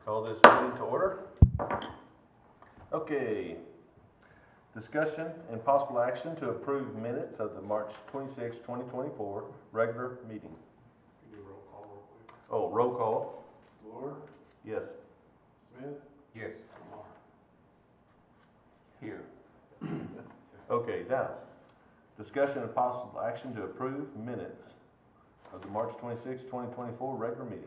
Call this meeting to order. Okay. Discussion and possible action to approve minutes of the March 26, 2024 regular meeting. Can you roll call real quick? Oh, roll call. Moore? Yes. Smith? Yes. Lamar? Here. Okay, now, discussion and possible action to approve minutes of the March 26, 2024 regular meeting.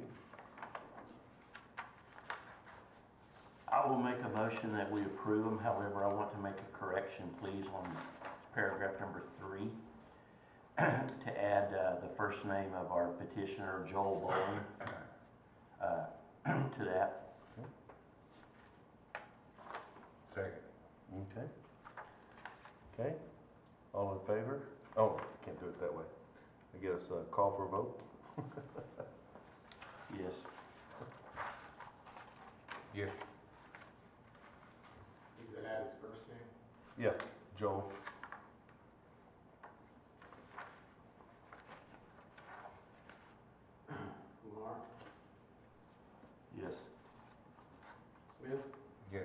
I will make a motion that we approve them. However, I want to make a correction, please, on paragraph number 3 to add the first name of our petitioner, Joel Bowen, to that. Second. Okay. Okay. All in favor? Oh, can't do it that way. I guess call for a vote. Yes. Yes. Is it add his first name? Yeah, Joel. Lamar? Yes. Smith? Yes.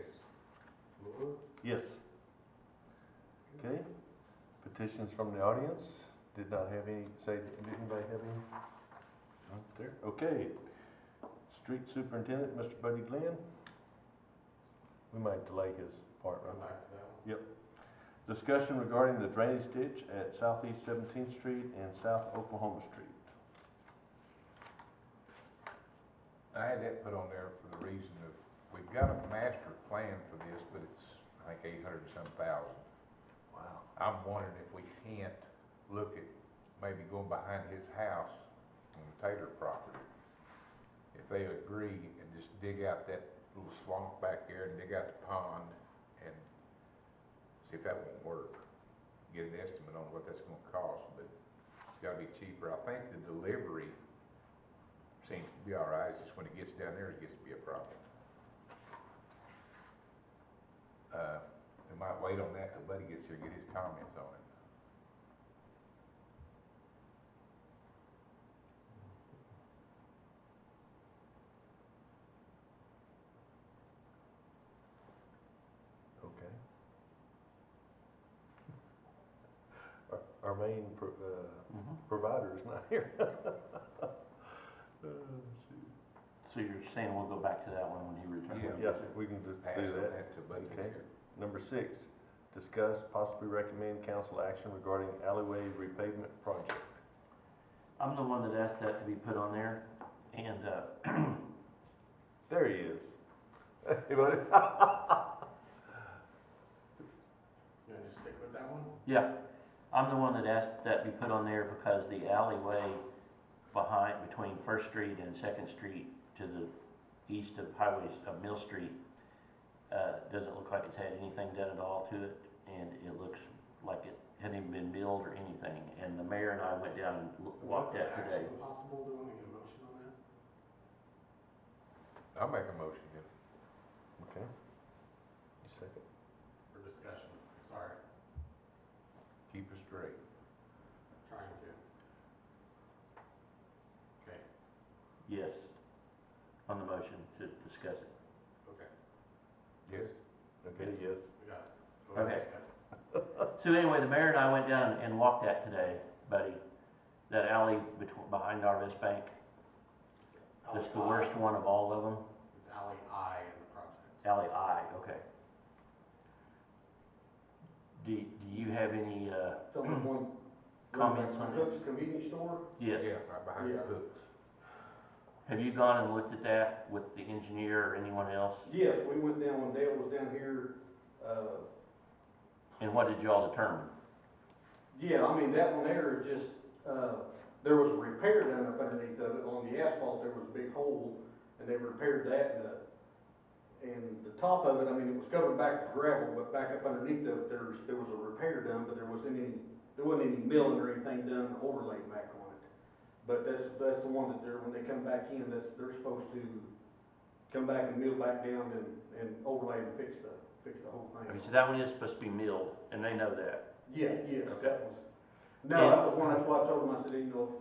Moore? Yes. Okay. Petitions from the audience. Did not have any, did anybody have any? Not there. Okay. Street Superintendent, Mr. Buddy Glenn. We might delay his part, Run right? back to that one. Yep. Discussion regarding the drainage ditch at Southeast 17th Street and South Oklahoma Street. I had that put on there for the reason of, we've got a master plan for this, but it's, I think, 800 and some thousand. Wow. I'm wondering if we can't look at maybe going behind his house on the Taylor property. If they agree and just dig out that little swamp back there and dig out the pond and see if that won't work. Get an estimate on what that's gonna cost, but it's gotta be cheaper. I think the delivery seems to be all right, it's just when it gets down there, it gets to be a problem. We might wait on that till Buddy gets here and get his comments on it. Okay. Our main provider is not here. So you're saying we'll go back to that one when he returns? Yeah, we can just Pass do on that. that till Buddy Okay. gets here. Number 6, discuss, possibly recommend council action regarding alleyway repavement project. I'm the one that asked that to be put on there, and There he is. Hey, buddy. You wanna just stick with that one? yeah, I'm the one that asked that be put on there because the alleyway between First Street and Second Street to the east of Mill Street, doesn't look like it's had anything done at all to it, and it looks like it hadn't even been milled or anything. And the mayor and I went down and walked that today. Is that possible? Do you wanna get a motion on that? I'll make a motion, yeah. Okay. You second. For discussion, sorry, Keep it straight. trying to. Okay, Yes, on the motion to discuss it. okay, Yes? Okay, yes. we got it. Go ahead and Okay. discuss it. So anyway, the mayor and I went down and walked that today, buddy. That alley behind Arvest Bank, that's the worst one of all of them. It's alley I in the project. Alley I, okay. Do you have any, Someone going. comments on it? Cook's convenience store? Yes. Yeah, right behind the Yeah. hooks. Have you gone and looked at that with the engineer or anyone else? Yes, we went down when Dale was down here, And what did y'all determine? yeah, I mean, that one there is just, there was a repair done up underneath of it, on the asphalt, there was a big hole, and they repaired that, and the top of it, I mean, it was covered back with gravel, but back up underneath of it, there was a repair done, but there wasn't any milling or anything done, overlaid back on it. But that's the one that when they come back in, they're supposed to come back and mill back down and overlay and fix the whole thing. Okay, so that one is supposed to be milled, and they know that. Yeah, yes, Okay. that was, no, that was one, that's why I told them, I said, you know,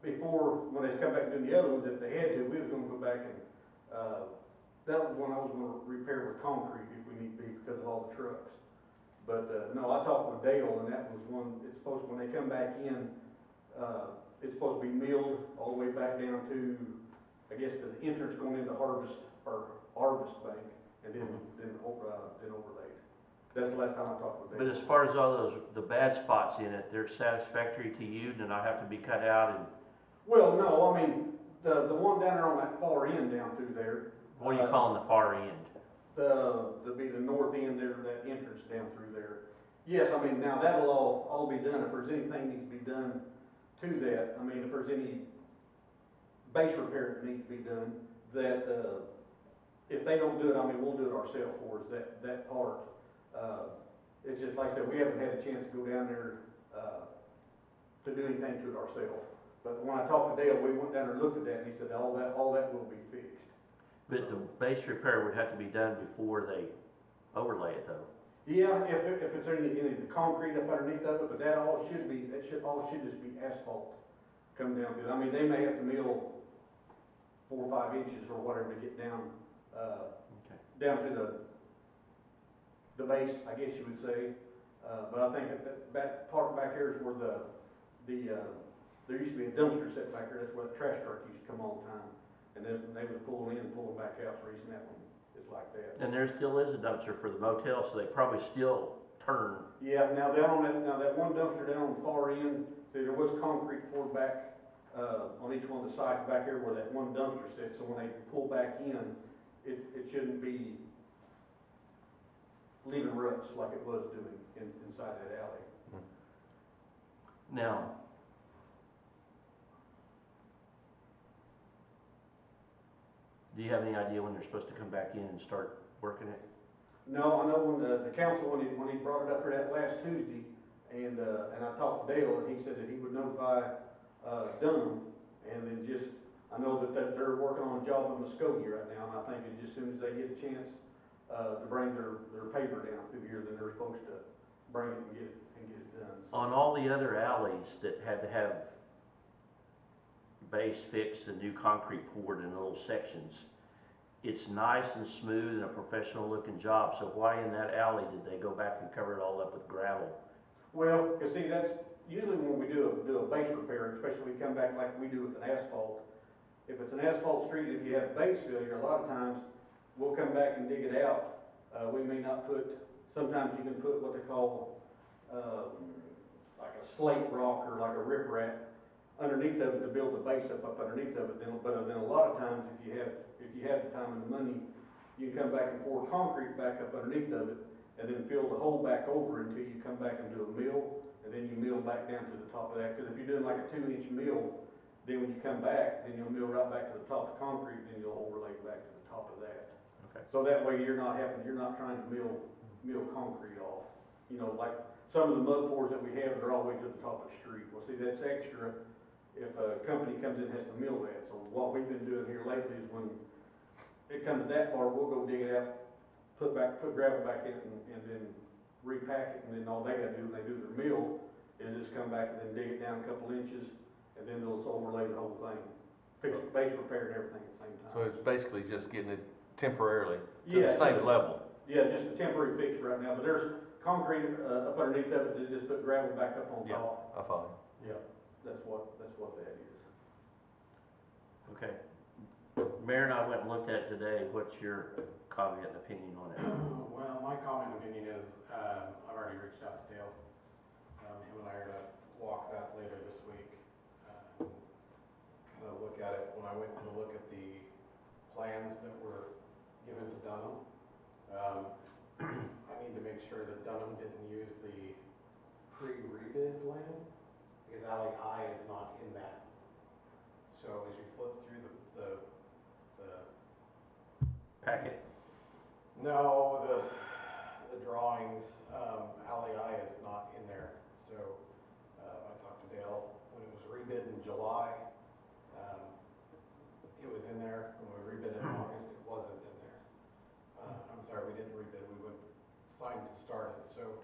before, when they come back and do the other ones, if they had to, we was gonna go back and, That was one I was gonna repair with concrete if we need be because of all the trucks. But, no, I talked with Dale and that was one, it's supposed, when they come back in, it's supposed to be milled all the way back down to, I guess, to the entrance going into Harvest Bank and then overlaid. That's the last time I talked with Dale. But as far as all those, the bad spots in it, they're satisfactory to you, do not have to be cut out and, Well, no, I mean, the one down there on that far end down through there. what are you calling the far end? Be the north end there, that entrance down through there. Yes, I mean, now that'll all be done, if there's anything needs to be done to that, I mean, if there's any base repair that needs to be done, that, if they don't do it, I mean, we'll do it ourselves for us, that part. It's just like I said, we haven't had a chance to go down there, to do anything to it ourselves. But when I talked to Dale, we went down there and looked at that, and he said, all that will be fixed. But the base repair would have to be done before they overlay it though. Yeah, if it's any of the concrete up underneath of it, but that should just be asphalt coming down through. I mean, they may have to mill 4 or 5 inches or whatever to get down, Okay. down to the base, I guess you would say. But I think that part back here is where there used to be a dumpster set back there, that's where the trash truck used to come all the time. And then they would pull in and pull them back out, so reason that one is like that. And there still is a dumpster for the motel, so they probably still turn. Yeah, now that one dumpster down on the far end, there was concrete poured back, on each one of the sides back here where that one dumpster sits, so when they pull back in, it shouldn't be leaving ruts like it was doing inside that alley. Now, do you have any idea when they're supposed to come back in and start working it? No, I know when the council, when he brought it up for that last Tuesday, and I talked to Dale, and he said that he would notify, Dunham, and then I know that they're working on a job in Muskogee right now, and I think that as soon as they get a chance, to bring their paper down through here, then they're supposed to bring it and get it done. So, On all the other alleys that had to have base fixed and new concrete poured in little sections, it's nice and smooth and a professional looking job, so why in that alley did they go back and cover it all up with gravel? well, you see, that's usually when we do a base repair, especially when we come back like we do with an asphalt. If it's an asphalt street, if you have base failure, a lot of times, we'll come back and dig it out. We may not sometimes you can put what they call, like a slate rock or like a riprap underneath of it to build the base up underneath of it. But then a lot of times, if you have the time and the money, you can come back and pour concrete back up underneath of it, and then fill the hole back over until you come back and do a mill, and then you mill back down to the top of that. Because if you're doing like a 2-inch mill, then when you come back, then you'll mill right back to the top of concrete, and then you'll overlay back to the top of that. Okay. So that way you're not trying to mill concrete off. You know, like some of the mud pours that we have, they're all the way to the top of the street. Well, see, that's extra if a company comes in and has to mill that. So what we've been doing here lately is when it comes that far, we'll go dig it out, put gravel back in it and then repack it, and then all they gotta do when they do their mill is just come back and then dig it down a couple inches, and then they'll just overlay the whole thing. Fix the base repair and everything at the same time. So it's basically just getting it temporarily to Yeah, the same level. Yeah, just a temporary fix right now, but there's concrete, up underneath of it, just put gravel back up on Yeah, top. I follow. Yeah, that's what that is. Okay. Mayor and I went and looked at it today, what's your comment and opinion on it? Well, my comment and opinion is, I've already reached out to Dale. Him and I are gonna walk that later this week. Kind of look at it, when I went to look at the plans that were given to Dunham, I need to make sure that Dunham didn't use the pre-rebid land, because alley I is not in that. So as you flip through the Packet? No, the drawings, alley I is not in there. So, I talked to Dale, when it was rebid in July, it was in there. When we rebid in August, it wasn't in there. I'm sorry, we didn't rebid, we went, signed to start it. So,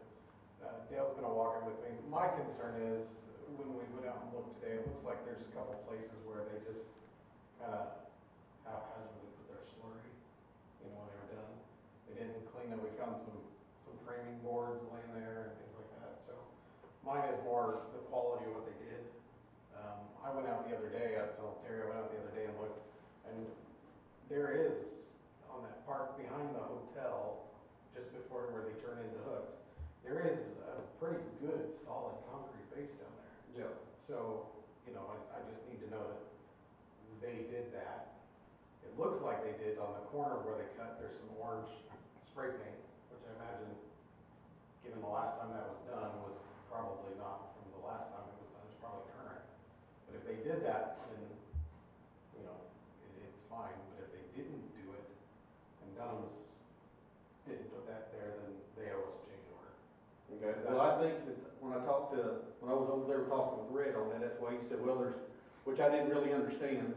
Dale's gonna walk it with me. My concern is, when we went out and looked today, it looks like there's a couple places where they just kinda haphazardly put their slope you know, when they were done. They didn't clean them, we found some framing boards laying there and things like that, so mine is more the quality of what they did. I went out the other day, I was telling Terry, I went out the other day and looked, and there is, on that park behind the hotel, just before where they turn into hooks, there is a pretty good solid concrete base down there. Yeah. So, you know, I just need to know that they did that. It looks like they did on the corner where they cut, there's some orange spray paint, which I imagine, given the last time that was done, was probably not from the last time it was done, it's probably current. But if they did that, then, you know, it's fine, but if they didn't do it, and Dunham's didn't put that there, then they owe us a change order. Okay, well, I think that when I was over there talking with Red on that, that's why he said, well, which I didn't really understand.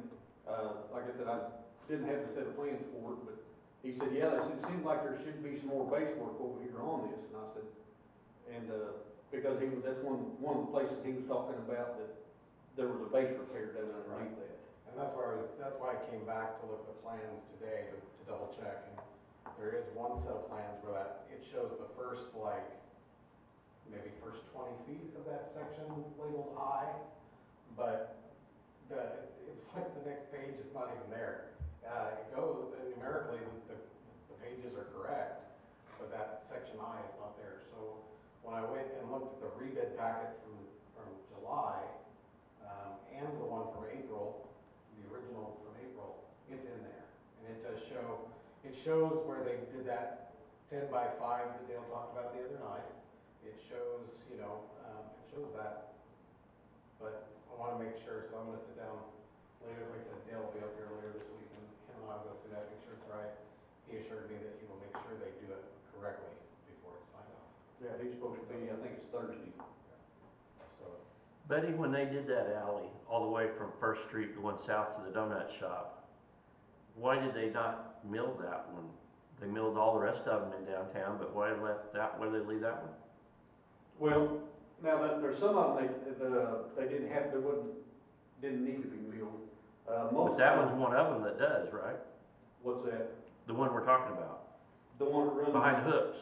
Like I said, I didn't have the set of plans for it, but he said, yeah, it seems like there should be some more base work over here on this, and I said, because that's one of the places he was talking about that there was a base repair done underneath that. And that's why I came back to look at the plans today to double check, and there is one set of plans where it shows the first, like, maybe first 20 feet of that section labeled I, but it's like the next page is not even there. It goes, and numerically, the pages are correct, but that section I is not there. So when I went and looked at the rebid packet from July, and the one from April, the original from April, it's in there. And it does show, it shows where they did that 10 by 5 that Dale talked about the other night. It shows, you know, it shows that, but I want to make sure, so I'm going to sit down later, like I said, Dale will be up here later this week, and him and I will go through that, make sure it's right. He assured me that he will make sure they do it correctly before it's signed off. Yeah, he's supposed to be, I think it's Thursday. So, Betty, when they did that alley, all the way from First Street going south to the donut shop, why did they not mill that one? They milled all the rest of them in downtown, but why did they leave that one? Well, now there's some of them they didn't need to be milled. But that one's one of them that does, right? What's that? The one we're talking about, The one that runs behind hooks.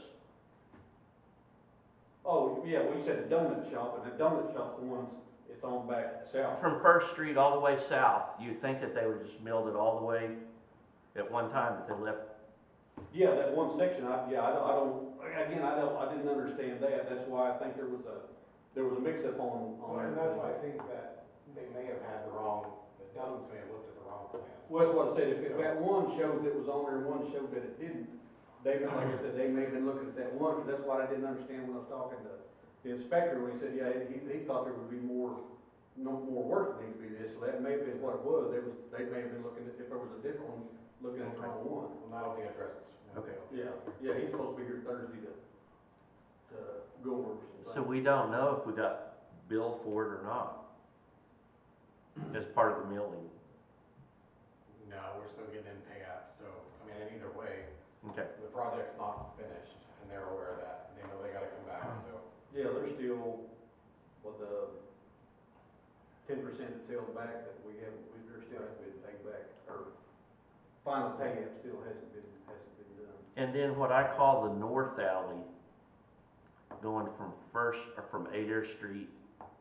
Oh, yeah, well, you said the donut shop, and the donut shop's the ones, it's on back south. From First Street all the way south, you'd think that they would just milled it all the way at one time, but they left. Yeah, that one section, I didn't understand that, that's why I think there was a mix-up on well, that. and that's why I think that they may have had the wrong, the Dunhams may have looked at the wrong plan. Well, that's what I said, if that one shows that it was on there and one showed that it didn't, like I said, they may have been looking at that one, because that's what I didn't understand when I was talking to the inspector, when he said, yeah, he thought there would be more work that needed to be this, so that may have been what it was, they may have been looking at, if there was a different one, looking at the wrong one. And that'll be addressed. Okay. Yeah, he's supposed to be here Thursday to go over some So things. we don't know if we got billed for it or not, as part of the milling. No, we're still getting in pay app, so, I mean, in either way, Okay. the project's not finished, and they're aware of that, they know they gotta come back, so. Yeah, there's still, the 10% that's held back that there still hasn't been paid back, or final pay app still hasn't been done. And then what I call the north alley, going from from Adair Street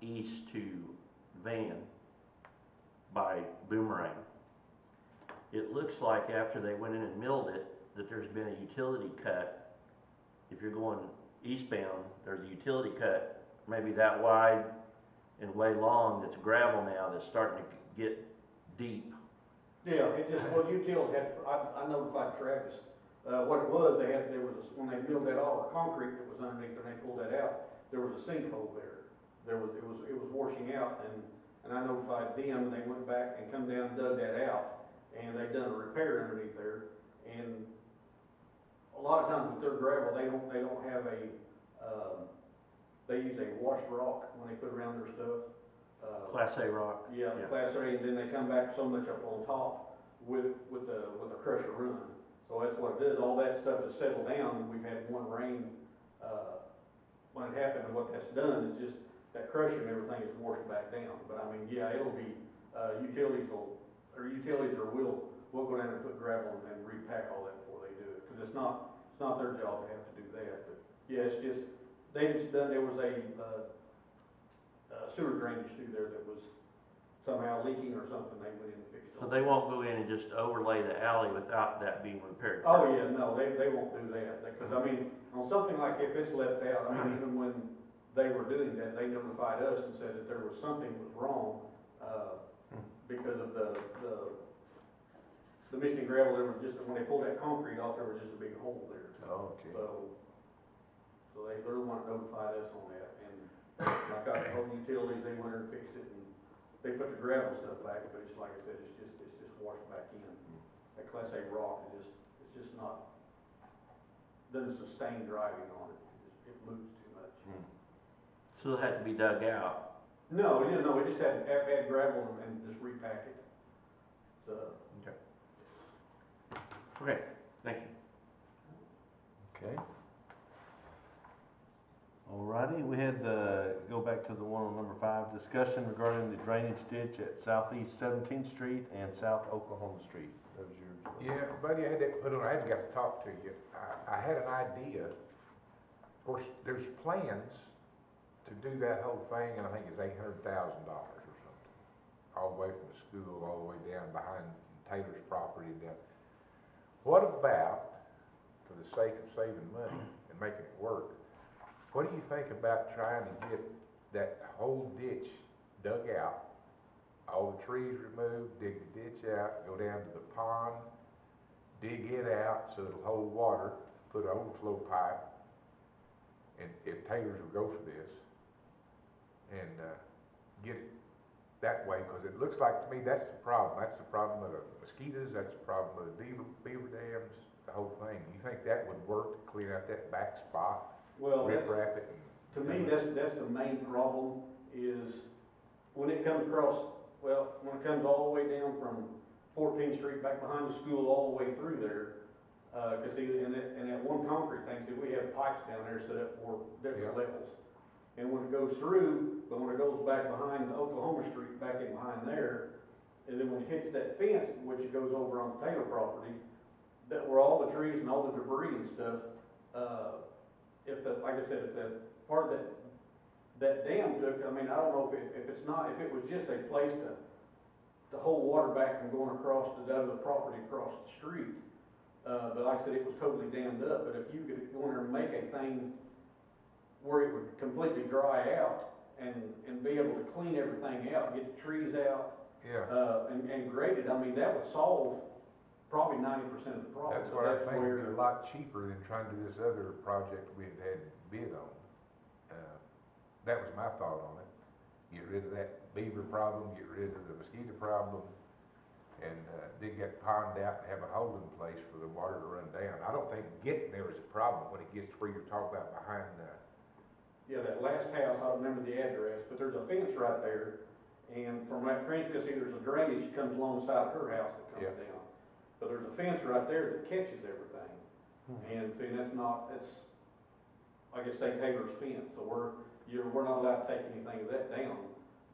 east to Van by Boomerang. It looks like after they went in and milled it, that there's been a utility cut. If you're going eastbound, there's a utility cut, maybe that wide and way long, that's gravel now, that's starting to get deep. Yeah, utils I notified Travis, what it was, when they milled that all the concrete that was underneath there, and they pulled that out, there was a sinkhole there. It was washing out, and I notified them, and they went back and come down and dug that out, and they've done a repair underneath there, and a lot of times with their gravel, they don't have they use a washed rock when they put around their stuff. Class A rock. Yeah, Class A, and then they come back so much up on top with a crusher run. So that's what it is, all that stuff has settled down, and we've had one rain, when it happened, and what that's done is just, that crusher and everything is washed back down. But I mean, yeah, it'll be, utilities will go down and put gravel and repack all that before they do but it's not their job to have to do that, but, yeah, it's just, they just done, there was a sewer drainage through there that was somehow leaking or something, they went in and fixed it. So they won't go in and just overlay the alley without that being repaired? Oh, yeah, no, they won't do that, because, I mean, on something like if it's left out, I mean, even when they were doing that, they notified us and said that there was something was wrong, because of the missing gravel, there was just, when they pulled that concrete off, there was just a big hole there. Oh, okay. So they're the one that notified us on that, and like I told utilities, they went and fixed it, and they put the gravel stuff back, but it's like I said, it's just washed back in. That Class A rock is it's just not, doesn't sustain driving on it, it moves too much. So it'll have to be dug out? No, we just had to add gravel and just repack it, so. Okay, thank you. Okay. Alrighty, we had go back to the one on number 5, discussion regarding the drainage ditch at Southeast 17th Street and South Oklahoma Street. That was yours. Yeah, buddy, I had that put on, I hadn't got to talk to you. I had an idea. Of course, there's plans to do that whole thing, and I think it's $800,000 or something. All the way from the school, all the way down behind Taylor's property and down. What about, for the sake of saving money and making it work, what do you think about trying to get that whole ditch dug out, all the trees removed, dig the ditch out, go down to the pond, dig it out so it'll hold water, put an overflow pipe, and if Taylor's will go for this, and get it that way, because it looks like to me that's the problem. That's the problem of the mosquitoes, that's the problem of the beaver dams, the whole thing. You think that would work to clean out that back spot? Well, Rip wrap it and. to me, that's the main problem, is when it comes across, well, when it comes all the way down from 14th Street back behind the school all the way through there, cause see, and that one concrete thing, see, we have pipes down there set up for different Yeah. levels. And when it goes through, but when it goes back behind Oklahoma Street, back in behind there, and then when it hits that fence, which it goes over on the Taylor property, that where all the trees and all the debris and stuff, if the, like I said, if the part of that dam took, I mean, I don't know if it was just a place to hold water back from going across to the other property across the street. But like I said, it was totally dammed up, but if you could go in there and make a thing where it would completely dry out and be able to clean everything out, get the trees out, Yeah. and grade it, I mean, that would solve probably 90% of the problem. That's But what I think would be where- a lot cheaper than trying to do this other project we had bid on. That was my thought on it. Get rid of that beaver problem, get rid of the mosquito problem, and dig that pond out and have a holding place for the water to run down. I don't think getting there is a problem when it gets to where you're talking about behind Yeah, that last house, I don't remember the address, but there's a fence right there, and from that fence, you see there's a drainage that comes alongside her house that comes Yeah. down. But there's a fence right there that catches everything. And see, that's like I say, Taylor's fence, so we're not allowed to take anything of that down.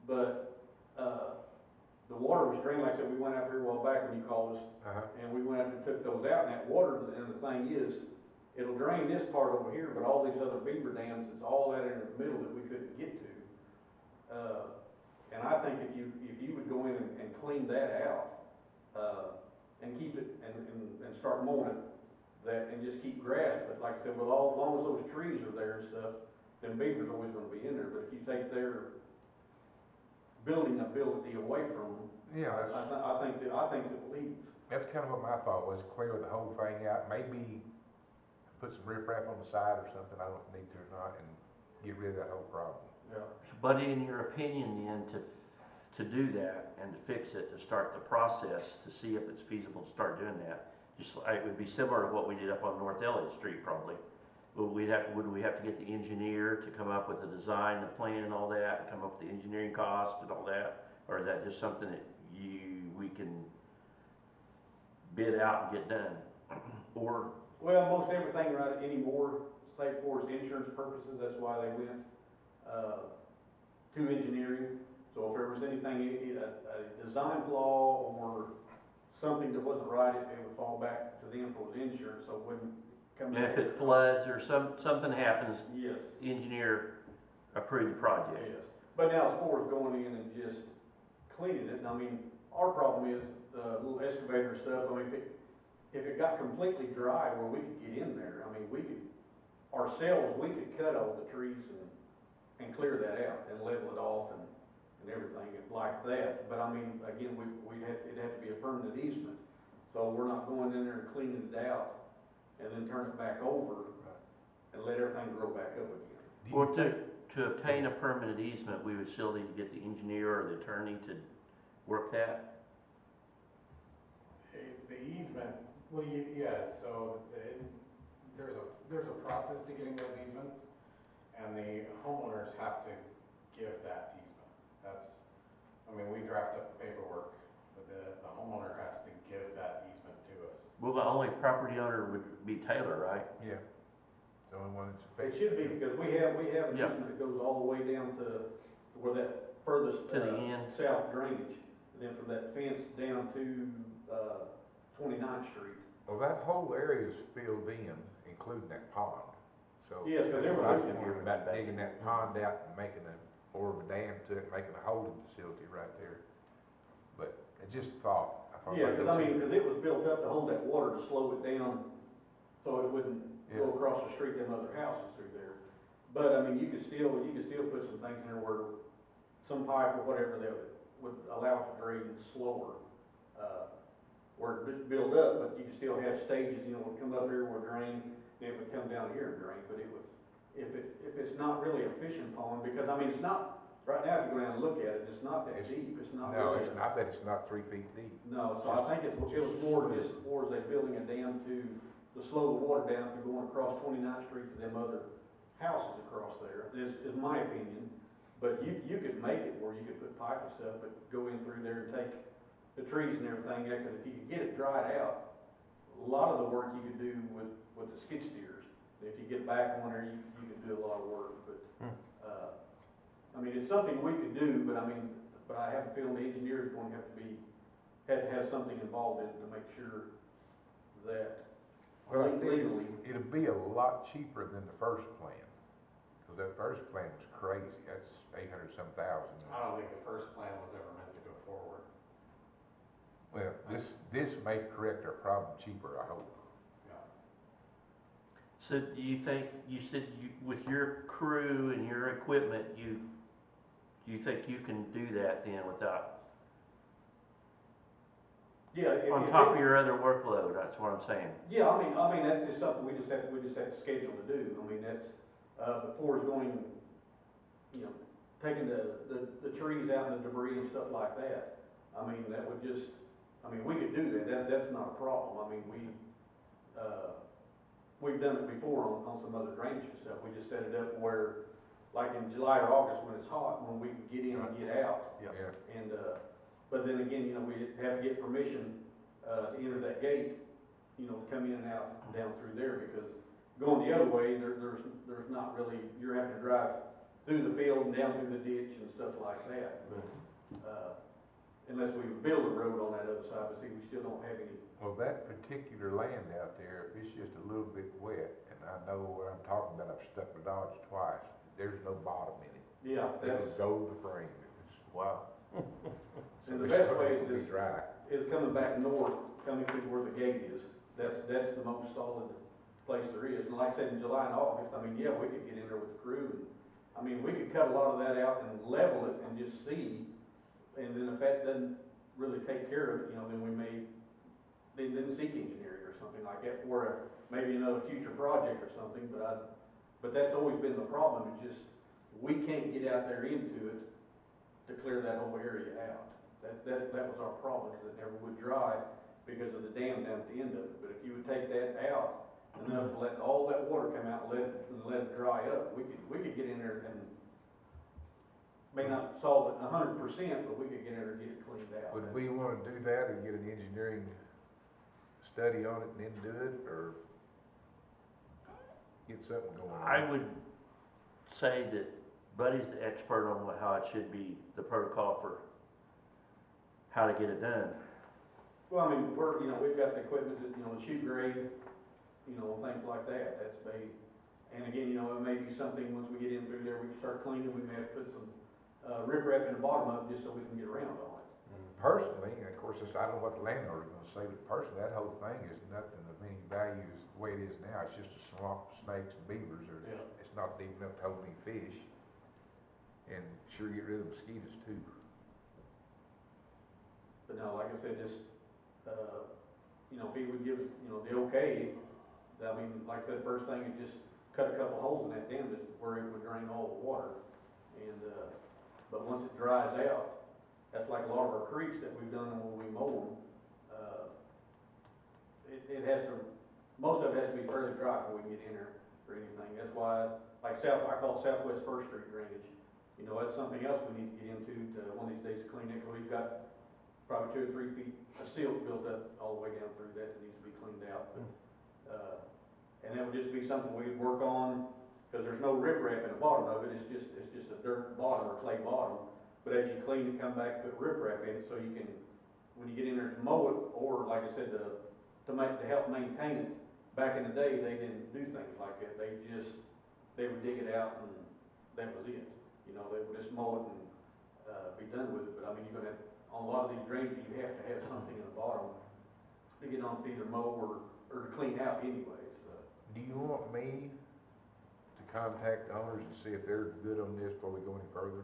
But, the water was drained, like I said, we went out there a while back when you called us, and we went out and took those out, and that water, and the thing is, it'll drain this part over here, but all these other beaver dams, it's all that in the middle that we couldn't get to. And I think if you would go in and clean that out, and keep it, and start mowing it, and just keep grass, but like I said, as long as those trees are there and stuff, then beaver's always gonna be in there, but if you take their building ability away from them, Yeah, I think that leaves. that's kind of what my thought was, clear the whole thing out, maybe put some riprap on the side or something, I don't know if need to or not, and get rid of that whole problem. Yeah. But in your opinion then, to do that and to fix it, to start the process, to see if it's feasible to start doing that, just like, it would be similar to what we did up on North Elliott Street probably. Would we have to get the engineer to come up with the design, the plan and all that, and come up with the engineering cost and all that? Or is that just something that we can bid out and get done? Or? Well, most everything right anymore, say for insurance purposes, that's why they went, to engineering. So if there was anything, a design flaw or something that wasn't right, it would fall back to them for his insurance, so it wouldn't come And back. if it floods or something happens, Yes, the engineer approved the project. yes. But now as far as going in and just cleaning it, I mean, our problem is, little excavator stuff, I mean, if it got completely dry where we could get in there, I mean, we could, ourselves, we could cut all the trees and clear that out and level it off and everything like that. But I mean, again, it'd have to be a permanent easement. So we're not going in there and cleaning it out and then turn it back over and let everything grow back up again. Well, to obtain a permanent easement, we would still need to get the engineer or the attorney to work that. The easement, well, yes, so there's a process to getting those easements, and the homeowners have to give that easement. I mean, we draft up the paperwork, but the homeowner has to give that easement to us. Well, the only property owner would be Taylor, right? Yeah. The only one that's It affected. should be, because we have an Yeah. easement that goes all the way down to where that furthest, To the end. south drainage. And then from that fence down to, 29th Street. Well, that whole area is filled in, including that pond. So. Yes, 'cause there that's what I was- was thinking about digging that pond out and making or a dam to it, making a holding facility right there. But it's just a thought. thought Yeah, maybe because I that's- mean, because it was built up to hold that water to slow it down, so it wouldn't go Yeah. across the street to them other houses through there. But I mean, you could still put some things in there where, some pipe or whatever that would allow it to drain slower, where it didn't build up, but you could still have stages, you know, it would come up here, would drain, and it would come down here and drain, but it was, if it's not really a fishing pond, because I mean, it's not, right now, if you go down and look at it, it's not that deep, it's not No, really. it's, I bet it's not 3 feet deep. No, so I think it was more as they building a dam to slow the water down to going across 29th Street to them other houses across there, is my opinion. But you could make it where you could put pipe and stuff, but go in through there and take the trees and everything, yeah, because if you could get it dried out, a lot of the work you could do with the skid steers. If you get back on there, you could do a lot of work, but, I mean, it's something we could do, but I have a feeling the engineer is going to have to have something involved in it to make sure that Well, I think legally. it'd be a lot cheaper than the first plan. Cause that first plan was crazy. That's 800-some thousand. I don't think the first plan was ever meant to go forward. Well, this may correct our problem cheaper, I hope. Yeah. So do you think, you said with your crew and your equipment, you think you can do that then without, Yeah. on top of your other workload, that's what I'm saying. Yeah, I mean, that's just something we just have to schedule to do. I mean, that's, before it's going, you know, taking the trees out and the debris and stuff like that. I mean, that would just, I mean, we could do that, that's not a problem. I mean, we've done it before on some other drainage and stuff. We just set it up where, like in July or August when it's hot, when we can get in and get out. Yeah. And, but then again, you know, we have to get permission, to enter that gate, you know, to come in and out down through there, because going the other way, there's not really, you're having to drive through the field and down through the ditch and stuff like that. Unless we build a road on that other side, but see, we still don't have any. Well, that particular land out there, if it's just a little bit wet, and I know what I'm talking about, I've stuck my Dodge twice, there's no bottom in it. Yeah, that's, It'll go to the frame. It's- Wow. and the it's best not way gonna be is dry. coming back north, coming through where the gate is. That's the most solid place there is. And like I said, in July and August, I mean, yeah, we could get in there with the crew, and, I mean, we could cut a lot of that out and level it and just see. And then if that doesn't really take care of it, you know, then we may, then seek engineering or something like that for maybe another future project or something, but that's always been the problem, it's just, we can't get out there into it to clear that whole area out. That was our problem, is it never would dry because of the dam down at the end of it. But if you would take that out enough to let all that water come out and let it dry up, we could get in there and may not solve it 100%, but we could get in there and get it cleaned out. Would we wanna do that or get an engineering study on it and then do it, or get something going on? I would say that Buddy's the expert on how it should be, the protocol for how to get it done. Well, I mean, we've got the equipment that, shoot grade, things like that, that's and again, it may be something, once we get in through there, we can start cleaning, we may have to put some, riprap in the bottom of it, just so we can get around on it. Personally, and of course, I don't know what the landlord's gonna say, but personally, that whole thing is nothing of any value as the way it is now. It's just a swamp, snakes and beavers, or Yeah. it's not deep enough to hold any fish. And sure get rid of the mosquitoes too. But no, like I said, just, if he would give us, the okay, I mean, like I said, first thing is just cut a couple holes in that dam just where it would drain all the water. And, but once it dries out, that's like a lot of our creeks that we've done when we mow them. It has to, most of it has to be fairly dry before we can get in there or anything. That's why, like I call it Southwest First Street drainage. That's something else we need to get into to one of these days to clean it, 'cause we've got probably 2 or 3 feet of silt built up all the way down through that needs to be cleaned out. But, and that would just be something we'd work on, because there's no riprap in the bottom of it, it's just a dirt bottom or clay bottom. But as you clean it, come back, put riprap in it, so you can, when you get in there to mow it, or like I said, to help maintain it. Back in the day, they didn't do things like that, they would dig it out and that was it. They would just mow it and, be done with it. But I mean, you're gonna have, on a lot of these drains, you have to have something in the bottom to get on to either mow or to clean out anyways, Do you want me to contact the owners and see if they're good on this before we go any further?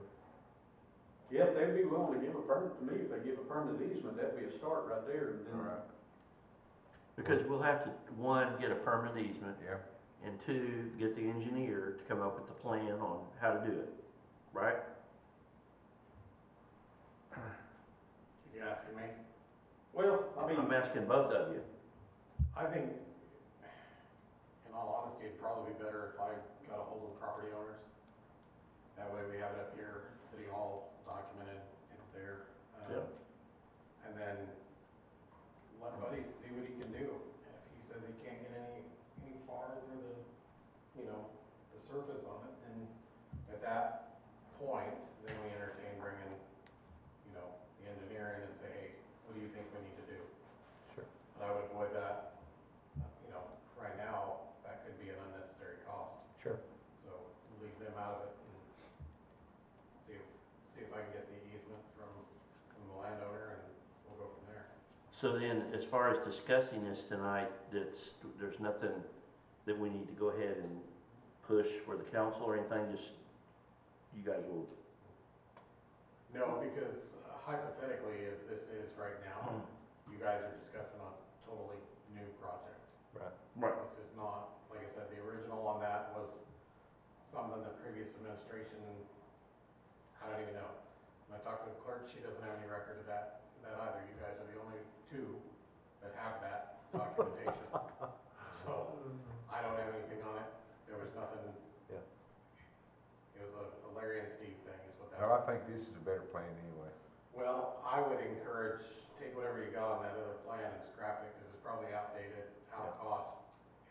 Yeah, if they'd be willing to give a permit to me, if they give a permit easement, that'd be a start right there. And then, All right. Because we'll have to, one, get a permanent easement, Yeah. and two, get the engineer to come up with the plan on how to do it, right? You asking me? Well, I mean, I'm asking both of you. I think, in all honesty, it'd probably be better if I got a hold of the property owners. That way we have it up here, City Hall, documented, it's there. Yeah. And then let Buddy see what he can do. And if he says he can't get any farther than, the surface on it, then at that point, then we entertain bringing, the engineer in and say, hey, what do you think we need to do? Sure. But I would avoid that, right now, that could be an unnecessary cost. Sure. So leave them out of it and see if I can get the easement from the landowner, and we'll go from there. So then, as far as discussing this tonight, there's nothing that we need to go ahead and push for the council or anything, just, you guys will. No, because hypothetically, as this is right now, you guys are discussing a totally new project. Right. This is not, like I said, the original on that was something the previous administration, I don't even know. When I talked to the clerk, she doesn't have any record of that either. You guys are the only two that have that documentation. So, I don't have anything on it. There was nothing. Yeah. It was a Larry and Steve thing is what that Well, I was. think this is a better plan anyway. Well, I would encourage, take whatever you got on that other plan and scrap it, because it's probably outdated, out of cost.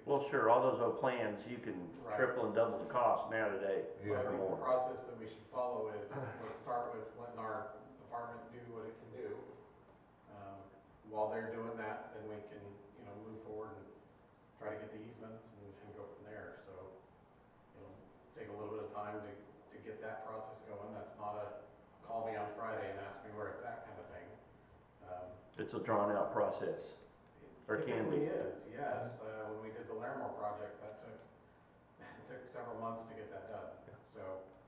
Well, sure, all those old plans, you can Right. triple and double the cost now today, Yeah. I or think the more. process that we should follow is, let's start with letting our department do what it can do. While they're doing that, then we can, move forward and try to get the easements and go from there. So, it'll take a little bit of time to get that process going. That's not a call me on Friday and ask me where it's at kind of thing. It's a drawn out process. Or can be. Typically is, yes. When we did the Larimore project, that took several months to get that done. So,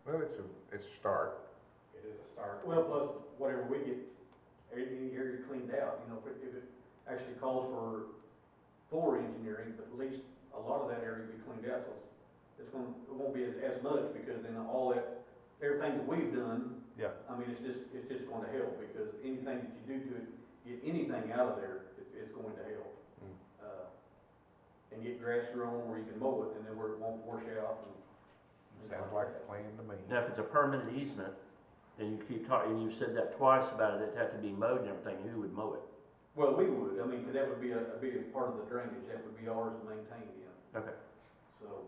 Well, it's a start. it is a start. well, plus whatever we get, any area cleaned out, if it actually calls for engineering, but at least a lot of that area will be cleaned out, so it won't be as much, because then all that, everything that we've done, Yeah. I mean, it's just going to help, because anything that you do to it, get anything out of there, it's going to help. And get grass grown where you can mow it, and then where it won't wash out and. Sounds like a plan to me. Now, if it's a permanent easement, and you keep talking, and you've said that twice about it, it had to be mowed and everything, who would mow it? Well, we would, I mean, 'cause that would be a part of the drainage, that would be ours to maintain again, Okay. so.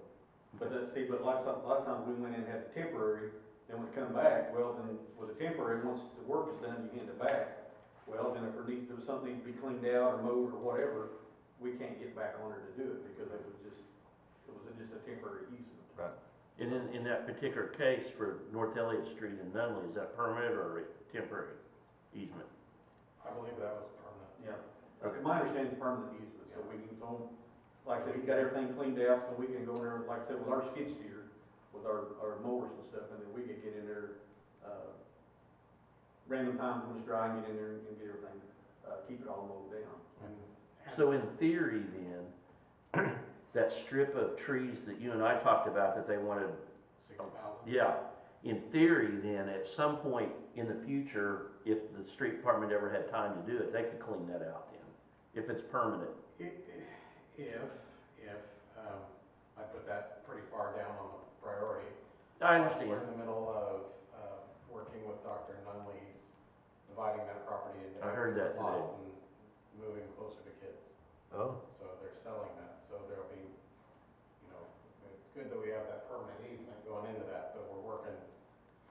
But like a lot of times we went in and had temporary, then when it come back, well, then with the temporary, once the work is done, you hand it back. Well, then if there needs to, something needs to be cleaned out or mowed or whatever, we can't get back on her to do it because it was just a temporary easement. Right. And in that particular case for North Elliott Street in Nunley, is that permanent or a temporary easement? I believe that was permanent. Yeah. My understanding is permanent easement, so we can, so, like I said, he's got everything cleaned out, so we can go in there, like I said, with our skid steer, with our mowers and stuff, and then we could get in there, random times when it's dry, and get in there and get everything, keep it all mowed down. So in theory then, that strip of trees that you and I talked about that they wanted, 6,000. yeah, in theory then, at some point in the future, if the street department ever had time to do it, they could clean that out then, if it's permanent. I put that pretty far down on the priority. I We're understand. in the middle of, working with Dr. Nunley, he's dividing that property into I heard that different today. lots and moving closer to kids. Oh, So they're selling that, so there'll be, you know, it's good that we have that permanent easement going into that, but we're working,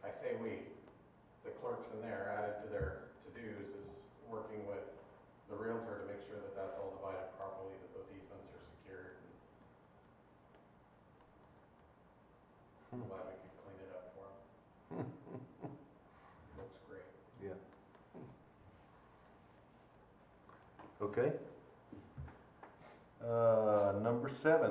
I say we, the clerks in there added to their to-dos is working with the realtor to make sure that that's all divided properly, that those easements are secured. I'm glad we could clean it up for them. Looks great. yeah. Okay. Number 7,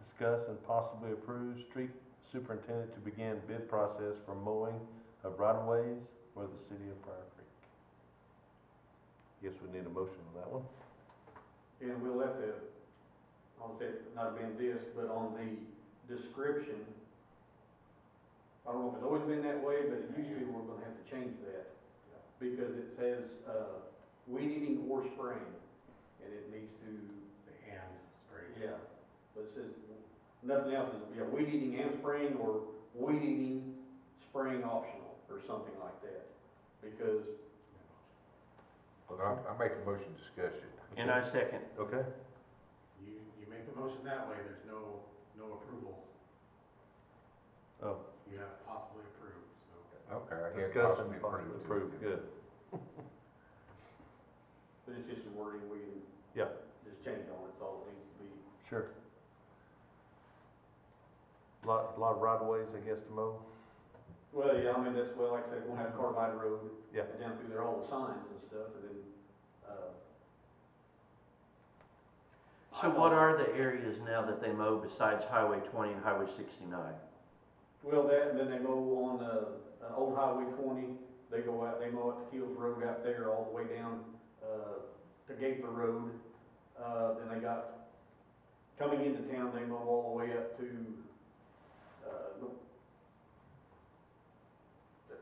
discuss and possibly approve street superintendent to begin bid process for mowing of right-of-ways for the city of Pryor Creek. Guess we need a motion on that one. And we'll have to, I'll say, not been this, but on the description, I don't know if it's always been that way, but it used to, we're gonna have to change that. Because it says, weed eating or spraying, and it needs to, The hand spray. yeah, but it says, nothing else is, yeah, weed eating and spraying, or weed eating, spraying optional, or something like that. Because, Well, I make a motion discussion. And I second. Okay. You make the motion that way, there's no approvals. Oh, You have possibly approved, so. Okay, I had discuss possibly and possibly approved. approve, good. but it's just some wording we can Yeah, just change on, it's all it needs to be. sure. Lot of right-of-ways, I guess, to mow. Well, yeah, I mean, that's, well, like I said, we'll have Carbide Road. Yeah. And down through there, all the signs and stuff, and then, So what are the areas now that they mow besides Highway 20 and Highway 69? well, that, and then they mow on, Old Highway 20, they go out, they mow at the Keels Road out there, all the way down, to Gaither Road. Then they got, coming into town, they mow all the way up to,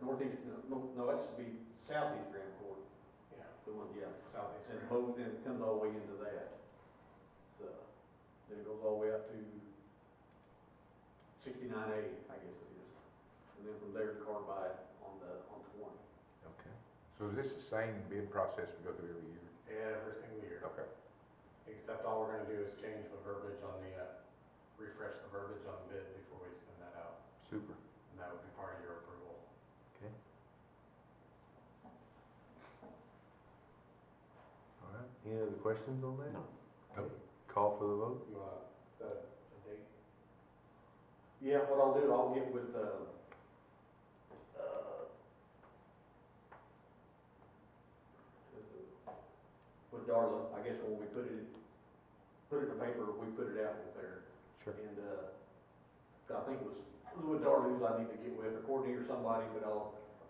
northeast, no, that's to be southeast Grand Court, Yeah. the one, yeah. Southeast. And Grand. then it comes all the way into that. So, then it goes all the way up to 69A, I guess it is. And then from there, Carbide on 20. Okay. So is this the same bid process we go through every year? Every single year, Okay. except all we're gonna do is change the verbiage on the, refresh the verbiage on the bid before we send that out, Super. and that would be part of your approval. Okay. All right, any other questions on that? No. Okay. Call for the vote? You wanna set a date? Yeah, what I'll do, I'll get with, with Darla, I guess when we put it to paper, we put it out with there. Sure. And, I think it was with Darla who's I need to get with, or Courtney or somebody, but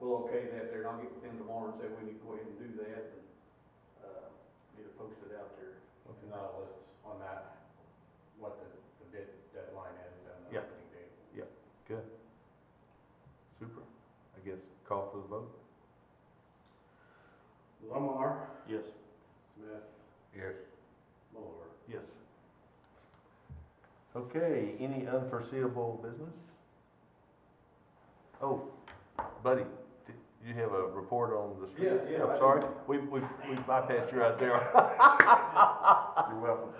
we'll okay that there, and I'll get with them tomorrow and say we need to go ahead and do that, and, get it posted out there. And that'll list on that what the bid deadline is and the Yeah. opening date. Good. Super. I guess call for the vote? Lamar, Yes. Smith, Yes. Muller. Yes. Okay, any unforeseeable business? Oh, buddy, did you have a report on the street? Yeah, I I'm sorry, we bypassed you right there. You're welcome.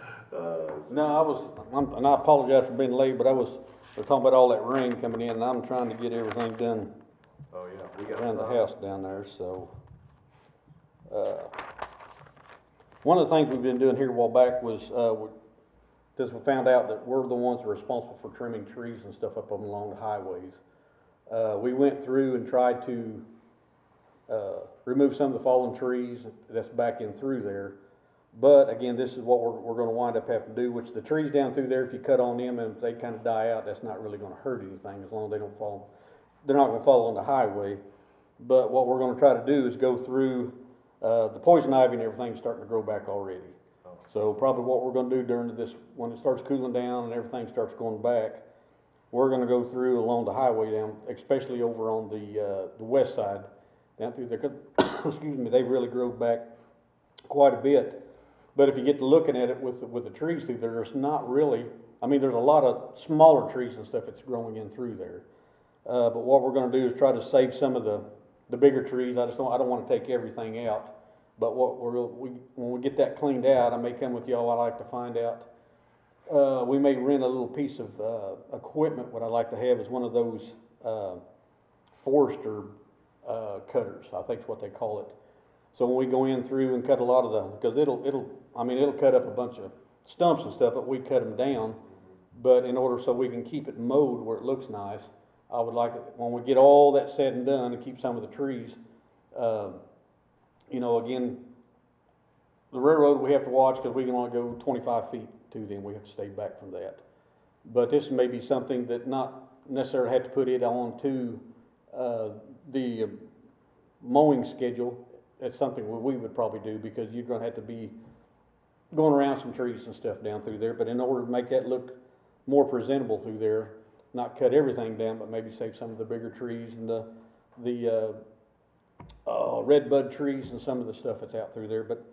No, and I apologize for being late, but they're talking about all that rain coming in, and I'm trying to get everything done Oh, yeah, we got. around the house down there, so. One of the things we've been doing here a while back was, since we found out that we're the ones that are responsible for trimming trees and stuff up along the highways, we went through and tried to remove some of the fallen trees that's back in through there. But again, this is what we're gonna wind up having to do, which the trees down through there, if you cut on them and they kind of die out, that's not really gonna hurt anything as long as they don't fall, they're not gonna fall on the highway. But what we're gonna try to do is go through, the poison ivy and everything's starting to grow back already. So probably what we're gonna do during this, when it starts cooling down and everything starts going back, we're gonna go through along the highway down, especially over on the west side, down through there, 'cause, excuse me, they've really grown back quite a bit. But if you get to looking at it with the trees through there, there's not really, I mean, there's a lot of smaller trees and stuff that's growing in through there. But what we're gonna do is try to save some of the bigger trees. I don't wanna take everything out. But what when we get that cleaned out, I may come with y'all, I'd like to find out. We may rent a little piece of, equipment. What I'd like to have is one of those, forester, cutters, I think is what they call it. So when we go in through and cut a lot of because it'll cut up a bunch of stumps and stuff, but we cut them down. But in order so we can keep it mowed where it looks nice, I would like it, when we get all that said and done, and keep some of the trees, again, the railroad we have to watch because we can only go 25 feet to them. We have to stay back from that. But this may be something that not necessarily have to put it on to the mowing schedule. It's something we would probably do because you're gonna have to be going around some trees and stuff down through there. But in order to make that look more presentable through there, not cut everything down, but maybe save some of the bigger trees and the redbud trees and some of the stuff that's out through there. But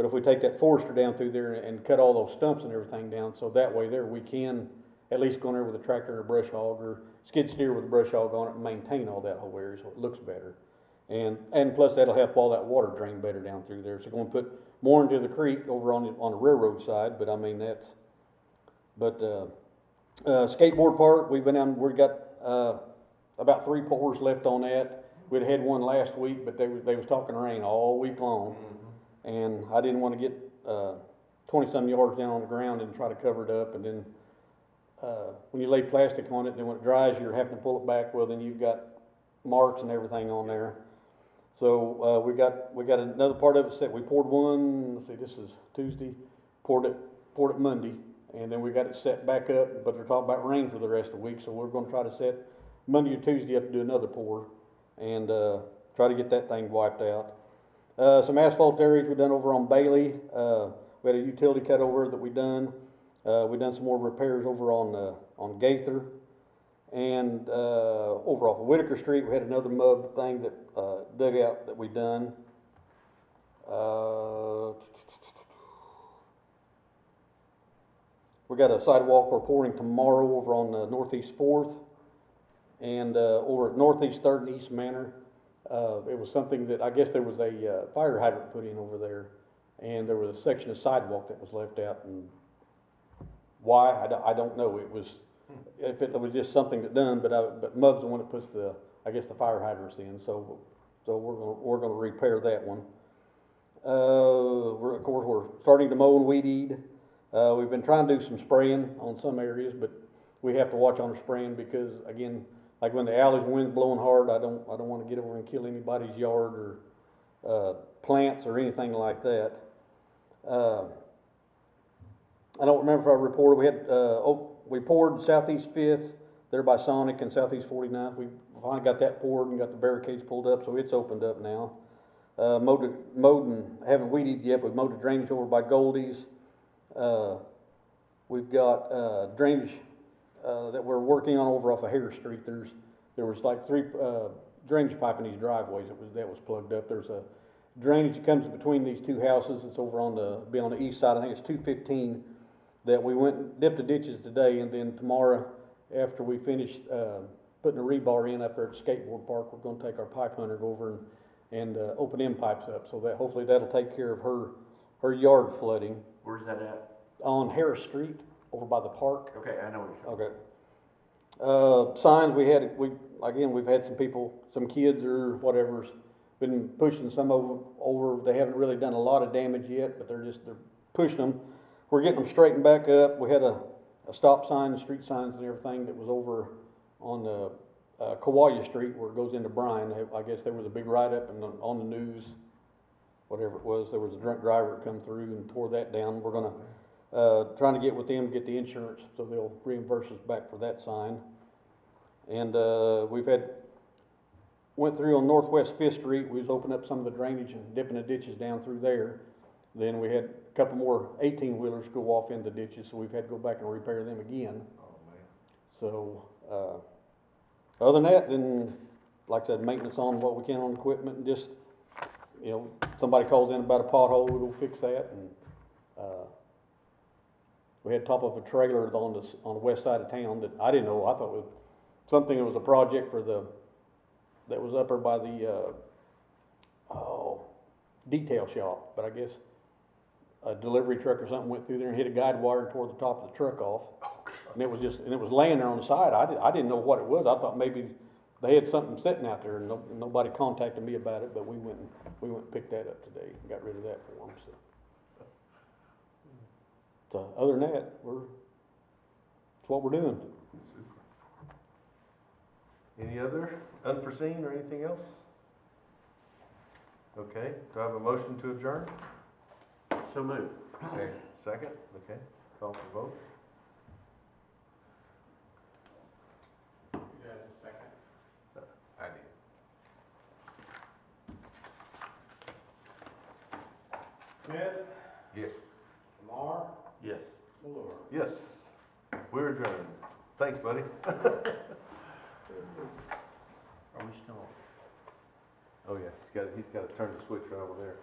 if we take that forester down through there and cut all those stumps and everything down, so that way there we can at least go in there with a tractor and a brush hog or skid steer with a brush hog on it and maintain all that whole area so it looks better. And plus that'll help all that water drain better down through there. So we're gonna put more into the creek over on the railroad side, but I mean skateboard park, we've got about 3 pours left on that. We'd had one last week, but they was talking rain all week long. And I didn't want to get 20-some yards down on the ground and try to cover it up, and then when you lay plastic on it, then when it dries, you're having to pull it back. Well, then you've got marks and everything on there. So we got another part of it set. We poured one. Let's see, this is Tuesday. Poured it Monday, and then we got it set back up. But they're talking about rain for the rest of the week, so we're going to try to set Monday or Tuesday up to do another pour and try to get that thing wiped out. Some asphalt areas we done over on Bailey. We had a utility cut over that we done. We done some more repairs over on Gaither. And over off of Whitaker Street, we had another mud thing that dug out that we done. We got a sidewalk we're pouring tomorrow over on Northeast 4th. And over at Northeast 3rd and East Manor, it was something that I guess there was a fire hydrant put in over there, and there was a section of sidewalk that was left out, and why I don't know. It was if it was just something that done, but Mub's the one that puts the fire hydrants in, so we're gonna repair that one. We're starting to mow and weed eat. We've been trying to do some spraying on some areas, but we have to watch on the spraying because again, like when the alley's wind's blowing hard, I don't want to get over and kill anybody's yard or plants or anything like that. I don't remember if I reported, we poured Southeast 5th there by Sonic and Southeast 49th. We finally got that poured and got the barricades pulled up, so it's opened up now. Mowed and haven't weeded yet, but mowed the drainage over by Goldie's. We've got drainage that we're working on over off of Harris Street. There was like 3 drainage pipe in these driveways that was plugged up. There's a drainage that comes between these 2 houses. It's over on the east side. I think it's 215 that we went and dipped the ditches today, and then tomorrow after we finish putting the rebar in up there at the skateboard park, we're going to take our pipe hunter over and open them pipes up, so that hopefully that'll take care of her yard flooding. Where's that at? On Harris Street over by the park. Okay, I know what you're talking Okay. Signs we've had some people, some kids or whatever's been pushing some over, they haven't really done a lot of damage yet, but they're pushing them. We're getting them straightened back up. We had a stop sign, street signs and everything that was over on the, Kawaii Street where it goes into Bryan. I guess there was a big write-up on the news, whatever it was. There was a drunk driver that come through and tore that down. We're gonna, trying to get with them, get the insurance, so they'll reimburse us back for that sign. And, went through on Northwest Fifth Street. We was opening up some of the drainage and dipping the ditches down through there. Then we had a couple more 18-wheelers go off in the ditches, so we've had to go back and repair them again. Oh, man. So, other than that, then, like I said, maintenance on what we can on equipment, and just, somebody calls in about a pothole, we go fix that, and, we had top of a trailer on the west side of town that I didn't know. I thought it was something that was a project for that was up there by the, detail shop, but I guess a delivery truck or something went through there and hit a guide wire and tore the top of the truck off. And it was laying there on the side. I didn't know what it was. I thought maybe they had something sitting out there, and nobody contacted me about it, but we went and picked that up today and got rid of that for them, so other than that, that's what we're doing. Any other unforeseen or anything else? Okay, do I have a motion to adjourn? So moved. Second. Second, okay, call for vote. You guys a second? I did. Smith, Yes. Lamar, Yes. Malloy. Yes, we're adjourned. Thanks, buddy. Are we still on? Oh, yeah, he's got to turn the switch right over there.